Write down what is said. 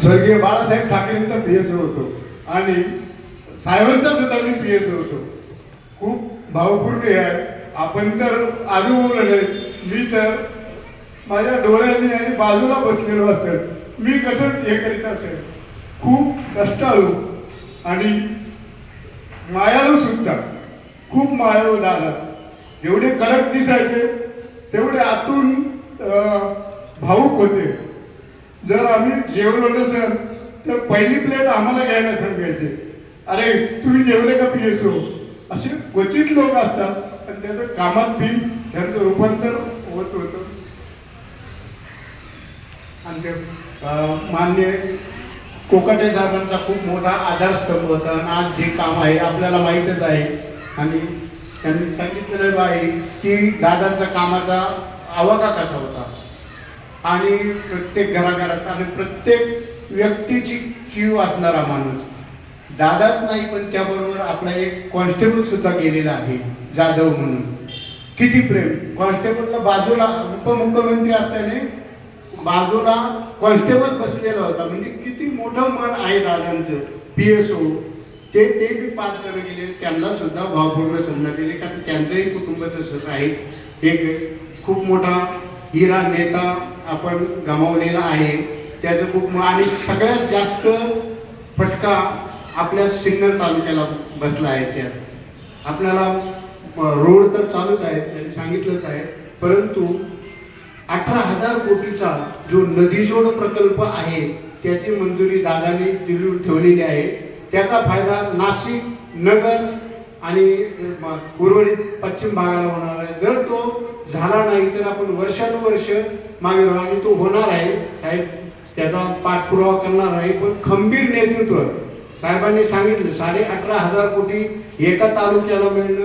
स्वर्गीय बाळासाहेब ठाकरेंचा PS होतो आणि साहेबांचा सुद्धा मी PS होतो. खूप भावपूर्ण आहे. आपण तर अनुभवलं नाही, मी तर माझ्या डोळ्यांनी आणि बाजूला बसलेलो असेल, मी कसं हे करीत असेल. खूप कष्टाळू आणि मायाळू सुद्धा, खूप मायाळू दादा. एवढे कडक दिसायचे तेवढे आतून भावुक होते. जर आम्ही जेवलो नसेल तर पहिली प्लेट आम्हाला घ्यायला सांगायचे. अरे तुम्ही जेवले का PS हो. असे क्वचित लोक असतात आणि त्याचं कामात बी त्यांचं रूपांतर होत होतं. आणि ते मान्य कोकाटे साहेबांचा खूप मोठा आधारस्तंभ होता. आणि आज जे काम आहे आपल्याला माहीतच आहे. आणि त्यांनी सांगितलेलं आहे की दादांचा कामाचा आवाका कसा होता आणि प्रत्येक घराघरात आणि प्रत्येक व्यक्तीची कीव असणारा माणूस. दादाच नाही पण त्याबरोबर आपला एक कॉन्स्टेबल सुद्धा गेलेला आहे जाधव म्हणून. किती प्रेम. कॉन्स्टेबलला बाजूला उपमुख्यमंत्री असताना बाजूला कॉन्स्टेबल बसलेला होता. म्हणजे किती मोठं मन आहे दादांचं. PSO ते बी 5 जण गेले, त्यांना सुद्धा भावपूर्ण सन्मान दिले. कारण त्यांचंही कुटुंब तसंच आहे. एक खूप मोठा हिरा नेता आपण गमावलेला आहे. त्याचं खूप आणि सगळ्यात जास्त फटका आपल्या सिन्नर तालुक्याला बसला आहे. त्यात आपल्याला रोड तर चालूच आहेत, त्यांनी सांगितलंच आहे, परंतु 18,000 कोटीचा जो नदीजोड प्रकल्प आहे त्याची मंजुरी दादांनी दिली ठेवलेली आहे. त्याचा फायदा नाशिक, नगर आणि उर्वरित पश्चिम भागाला होणार आहे. जर तो झाला नाही तर आपण वर्षानुवर्ष मागे राहू आणि तो होणार आहे. साहेब त्याचा पाठपुरावा करणार आहे. पण खंबीर नेतृत्व साहेबांनी सांगितलं 18,500 कोटी एका तालुक्याला मिळणं